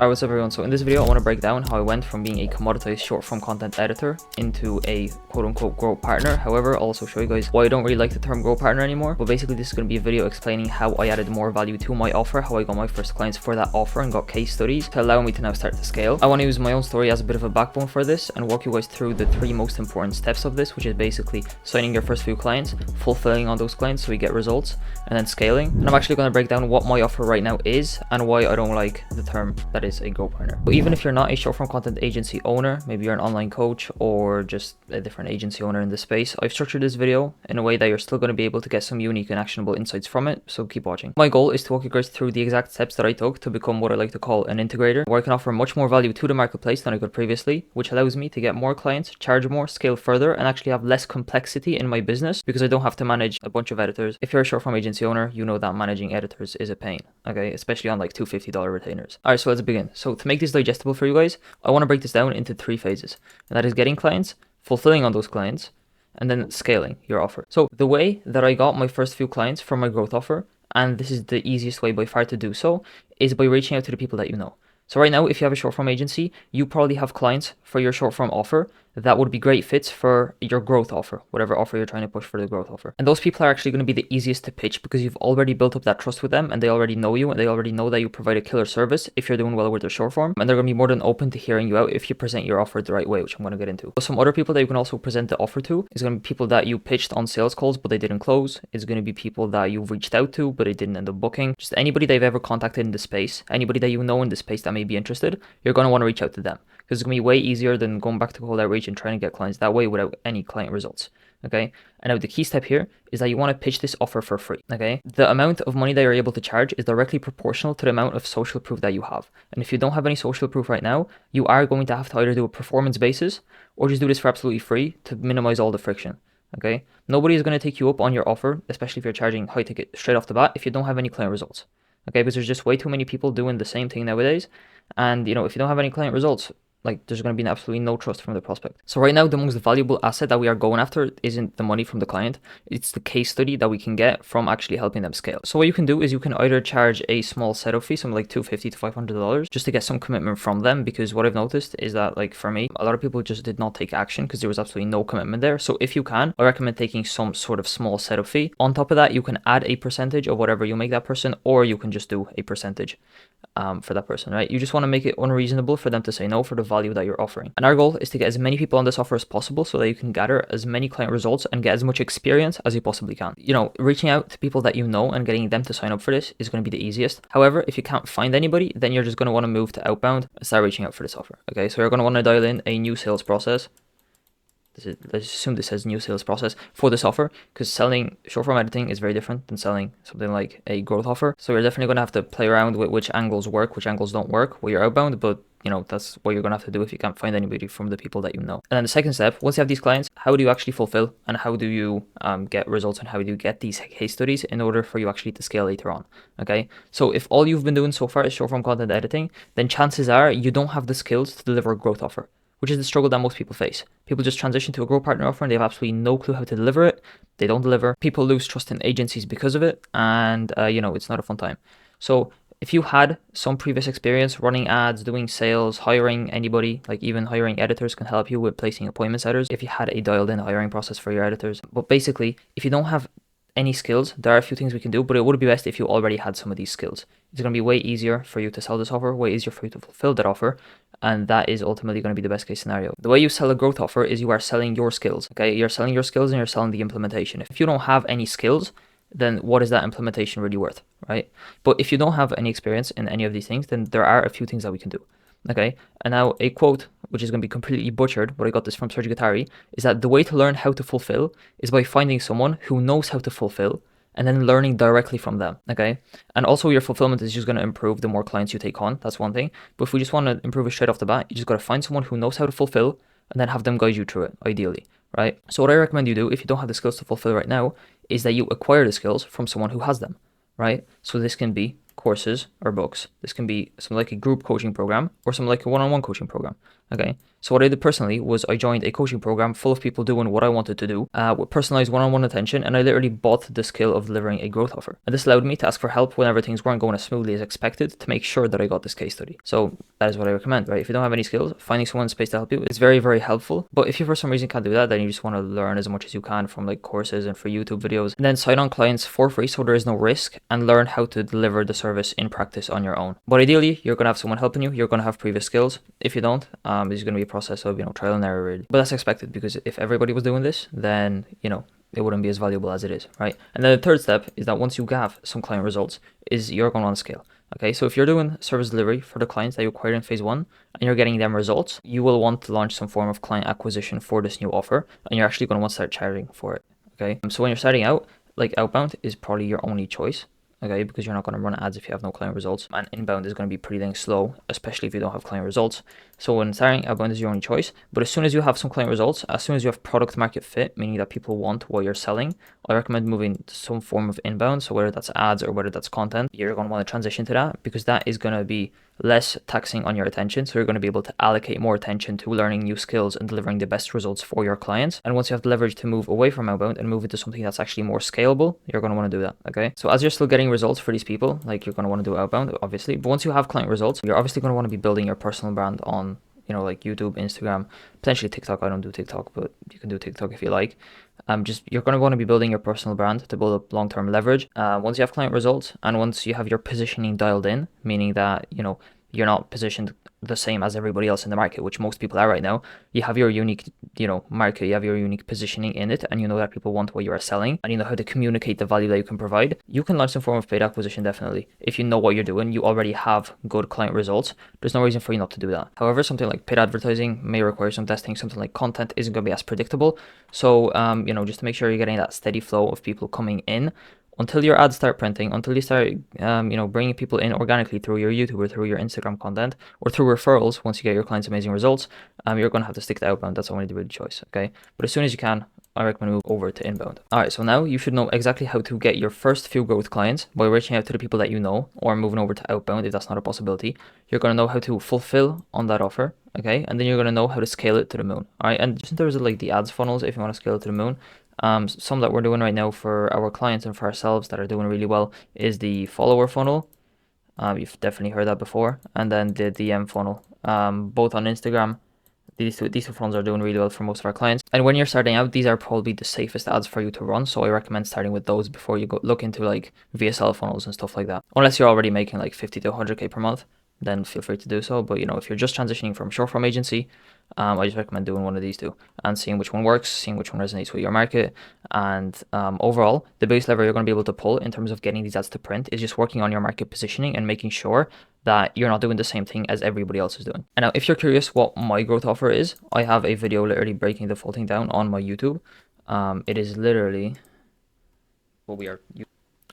Alright, what's up everyone? So in this video I want to break down how I went from being a commoditized short form content editor into a quote-unquote grow partner. However, I'll also show you guys why I don't really like the term grow partner anymore. But basically this is going to be a video explaining how I added more value to my offer, how I got my first clients for that offer and got case studies to allow me to now start to scale. I want to use my own story as a bit of a backbone for this and walk you guys through the 3 most important steps of this, which is basically signing your first few clients, fulfilling on those clients so you get results, and then scaling. And I'm actually going to break down what my offer right now is and why I don't like the term that is a grow partner. But even if you're not a short form content agency owner, maybe you're an online coach or just a different agency owner in this space, I've structured this video in a way that you're still going to be able to get some unique and actionable insights from it, so keep watching. My goal is to walk you guys through the exact steps that I took to become what I like to call an integrator, where I can offer much more value to the marketplace than I could previously, which allows me to get more clients, charge more, scale further, and actually have less complexity in my business because I don't have to manage a bunch of editors. If you're a short form agency owner, you know that managing editors is a pain, okay? Especially on like $250 retainers. Alright, so let's begin. So to make this digestible for you guys, I want to break this down into 3 phases, and that is getting clients, fulfilling on those clients, and then scaling your offer. So the way that I got my first few clients from my growth offer, and this is the easiest way by far to do so, is by reaching out to the people that you know. So right now, if you have a short form agency, you probably have clients for your short form offer that would be great fits for your growth offer, whatever offer you're trying to push for the growth offer. And those people are actually going to be the easiest to pitch because you've already built up that trust with them and they already know you and they already know that you provide a killer service if you're doing well with their short form. And they're going to be more than open to hearing you out if you present your offer the right way, which I'm going to get into. But some other people that you can also present the offer to is going to be people that you pitched on sales calls, but they didn't close. It's going to be people that you've reached out to, but they didn't end up booking. Just anybody they've ever contacted in the space, anybody that you know in the space that may be interested, you're going to want to reach out to them. Because it's going to be way easier than going back to cold outreach and trying to get clients that way without any client results, okay? And now the key step here is that you want to pitch this offer for free, okay? The amount of money that you're able to charge is directly proportional to the amount of social proof that you have. And if you don't have any social proof right now, you are going to have to either do a performance basis or just do this for absolutely free to minimize all the friction, okay? Nobody is going to take you up on your offer, especially if you're charging high ticket straight off the bat, if you don't have any client results, okay? Because there's just way too many people doing the same thing nowadays. And, you know, if you don't have any client results, like there's going to be absolutely no trust from the prospect. So right now, the most valuable asset that we are going after isn't the money from the client. It's the case study that we can get from actually helping them scale. So what you can do is you can either charge a small setup fee, something like $250 to $500, just to get some commitment from them. Because what I've noticed is that, like for me, a lot of people just did not take action because there was absolutely no commitment there. So if you can, I recommend taking some sort of small setup fee. On top of that, you can add a percentage of whatever you make that person, or you can just do a percentage for that person, right? You just want to make it unreasonable for them to say no for the value that you're offering. And our goal is to get as many people on this offer as possible so that you can gather as many client results and get as much experience as you possibly can. You know, reaching out to people that you know and getting them to sign up for this is going to be the easiest. However, if you can't find anybody, then you're just going to want to move to outbound and start reaching out for this offer. Okay, so you're going to want to dial in a new sales process. Let's assume this says new sales process for this offer, because selling short form editing is very different than selling something like a growth offer. So you're definitely going to have to play around with which angles work, which angles don't work while you're outbound, but you know, that's what you're going to have to do if you can't find anybody from the people that you know. And then the second step, once you have these clients, how do you actually fulfill and how do you get results and how do you get these case studies in order for you actually to scale later on, okay? So if all you've been doing so far is short form content editing, then chances are you don't have the skills to deliver a growth offer, which is the struggle that most people face. People just transition to a grow partner offer and they have absolutely no clue how to deliver it. They don't deliver. People lose trust in agencies because of it. And, you know, it's not a fun time. So if you had some previous experience running ads, doing sales, hiring anybody, like even hiring editors can help you with placing appointment setters if you had a dialed in hiring process for your editors. But basically, if you don't have any skills, there are a few things we can do, but it would be best if you already had some of these skills. It's going to be way easier for you to sell this offer, way easier for you to fulfill that offer, and that is ultimately going to be the best case scenario. The way you sell a growth offer is you are selling your skills, okay? You're selling your skills and you're selling the implementation. If you don't have any skills, then what is that implementation really worth, right? But if you don't have any experience in any of these things, then there are a few things that we can do, okay? And now a quote, which is going to be completely butchered, but I got this from Serge Guattari, is that the way to learn how to fulfill is by finding someone who knows how to fulfill and then learning directly from them, okay? And also your fulfillment is just going to improve the more clients you take on. That's one thing. But if we just want to improve it straight off the bat, you just got to find someone who knows how to fulfill and then have them guide you through it, ideally, right? So what I recommend you do if you don't have the skills to fulfill right now is that you acquire the skills from someone who has them, right? So this can be courses or books. This can be something like a group coaching program or something like a one-on-one coaching program, okay? So what I did personally was I joined a coaching program full of people doing what I wanted to do, with personalized one-on-one attention, and I literally bought the skill of delivering a growth offer. And this allowed me to ask for help whenever things weren't going as smoothly as expected to make sure that I got this case study. So that is what I recommend, right? If you don't have any skills, finding someone in space to help you is very, very helpful. But if you for some reason can't do that, then you just want to learn as much as you can from like courses and for YouTube videos, and then sign on clients for free so there is no risk, and learn how to deliver the service in practice on your own. But ideally, you're going to have someone helping you. You're going to have previous skills. If you don't, it's going to be a process of, trial and error really. But that's expected, because if everybody was doing this, then, it wouldn't be as valuable as it is, right? And then the third step is that once you have some client results, is you're going to want to scale. Okay, so if you're doing service delivery for the clients that you acquired in phase 1 and you're getting them results, you will want to launch some form of client acquisition for this new offer, and you're actually going to want to start charging for it. Okay, so when you're starting out, like outbound is probably your only choice. Okay, because you're not going to run ads if you have no client results, and inbound is going to be pretty dang slow, especially if you don't have client results. So when starting, outbound is your only choice. But as soon as you have some client results, as soon as you have product market fit, meaning that people want what you're selling, I recommend moving to some form of inbound. So whether that's ads or whether that's content, you're going to want to transition to that, because that is going to be less taxing on your attention. So you're going to be able to allocate more attention to learning new skills and delivering the best results for your clients. And once you have the leverage to move away from outbound and move into something that's actually more scalable, you're going to want to do that. Okay, so as you're still getting results for these people, like, you're going to want to do outbound, obviously. But once you have client results, you're obviously going to want to be building your personal brand on, like YouTube, Instagram, potentially TikTok. I don't do TikTok, but you can do TikTok if you like. You're going to want to be building your personal brand to build up long-term leverage. Once you have client results, and once you have your positioning dialed in, meaning that, you're not positioned the same as everybody else in the market, which most people are right now. You have your unique, market, you have your unique positioning in it, and you know that people want what you are selling, and you know how to communicate the value that you can provide. You can launch some form of paid acquisition, definitely. If you know what you're doing, you already have good client results, there's no reason for you not to do that. However, something like paid advertising may require some testing. Something like content isn't going to be as predictable. So, just to make sure you're getting that steady flow of people coming in, until your ads start printing, until you start, bringing people in organically through your YouTube or through your Instagram content or through referrals. Once you get your clients amazing results, you're going to have to stick to outbound. That's only the real choice, okay? But as soon as you can, I recommend move over to inbound. All right, so now you should know exactly how to get your first few growth clients by reaching out to the people that you know, or moving over to outbound if that's not a possibility. You're going to know how to fulfill on that offer, okay? And then you're going to know how to scale it to the moon, all right? And just in terms of like the ads funnels, if you want to scale it to the moon, some that we're doing right now for our clients and for ourselves that are doing really well is the follower funnel. You've definitely heard that before. And then the DM funnel, both on Instagram. These two funnels are doing really well for most of our clients. And when you're starting out, these are probably the safest ads for you to run. So I recommend starting with those before you go look into like VSL funnels and stuff like that. Unless you're already making like 50 to 100K per month, then feel free to do so. But if you're just transitioning from short form agency, I just recommend doing one of these two and seeing which one works, seeing which one resonates with your market. And overall, the biggest lever you're going to be able to pull in terms of getting these ads to print is just working on your market positioning and making sure that you're not doing the same thing as everybody else is doing. And now, if you're curious what my growth offer is, I have a video literally breaking the full thing down on my YouTube. It is literally what we are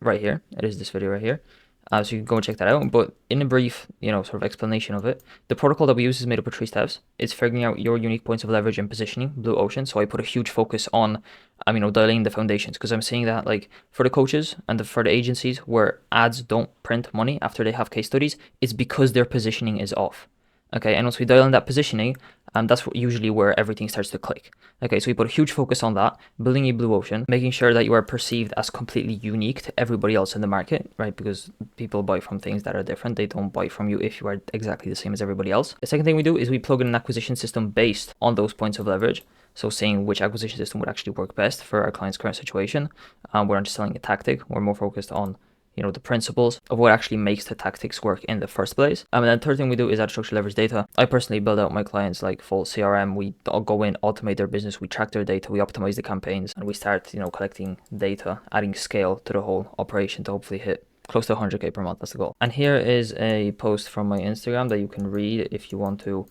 right here. It is this video right here. So you can go and check that out. But in a brief, sort of explanation of it, the protocol that we use is made up of 3 steps. It's figuring out your unique points of leverage and positioning, blue ocean. So I put a huge focus on, dialing the foundations, because I'm seeing that like for the coaches and for the agencies where ads don't print money after they have case studies, it's because their positioning is off. Okay, and once we dial in that positioning, that's usually where everything starts to click. Okay, so we put a huge focus on that, building a blue ocean, making sure that you are perceived as completely unique to everybody else in the market, right? Because people buy from things that are different. They don't buy from you if you are exactly the same as everybody else. The second thing we do is we plug in an acquisition system based on those points of leverage. So seeing which acquisition system would actually work best for our client's current situation. We're not just selling a tactic. We're more focused on the principles of what actually makes the tactics work in the first place. And then third thing we do is add structured leverage data. I personally build out my clients like full CRM. We all go in, automate their business, we track their data, we optimize the campaigns, and we start, collecting data, adding scale to the whole operation to hopefully hit close to 100K per month. That's the goal. And here is a post from my Instagram that you can read if you want to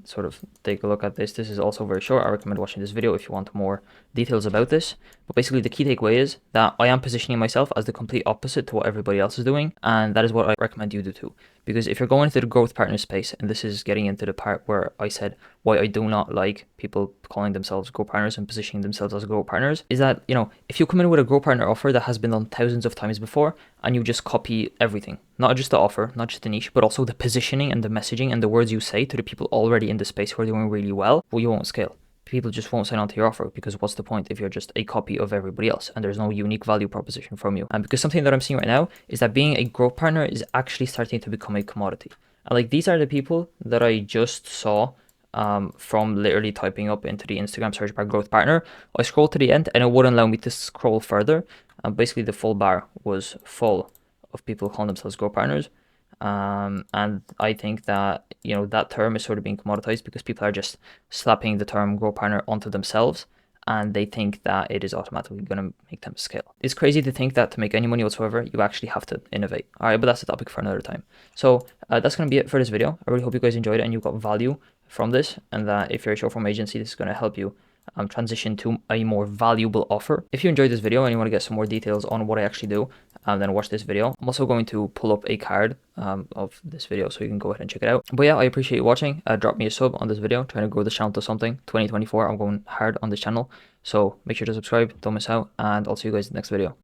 sort of take a look at this. This is also very short. I recommend watching this video if you want more details about this. But basically the key takeaway is that I am positioning myself as the complete opposite to what everybody else is doing, and that is what I recommend you do too. Because if you're going into the growth partner space, and this is getting into the part where I said why I do not like people calling themselves growth partners and positioning themselves as growth partners, is that, you know, if you come in with a growth partner offer that has been done thousands of times before and you just copy everything, not just the offer, not just the niche, but also the positioning and the messaging and the words you say to the people already in the space who are doing really well you won't scale. People just won't sign on to your offer, because what's the point if you're just a copy of everybody else and there's no unique value proposition from you? And because something that I'm seeing right now is that being a growth partner is actually starting to become a commodity. And like, these are the people that I just saw from literally typing up into the Instagram search bar growth partner. I scrolled to the end and it wouldn't allow me to scroll further. Basically the full bar was full of people calling themselves growth partners. And I think that, you know, that term is sort of being commoditized because people are just slapping the term growth partner onto themselves, and they think that it is automatically going to make them scale. It's crazy to think that to make any money whatsoever, you actually have to innovate. All right, but that's a topic for another time. So that's going to be it for this video. I really hope you guys enjoyed it and you got value from this, and that if you're a short form agency, this is going to help you transition to a more valuable offer. If you enjoyed this video and you want to get some more details on what I actually do, then watch this video. I'm also going to pull up a card of this video so you can go ahead and check it out. But yeah, I appreciate you watching. Drop me a sub on this video, trying to grow the channel to something. 2024, I'm going hard on this channel, so make sure to subscribe, don't miss out, and I'll see you guys in the next video.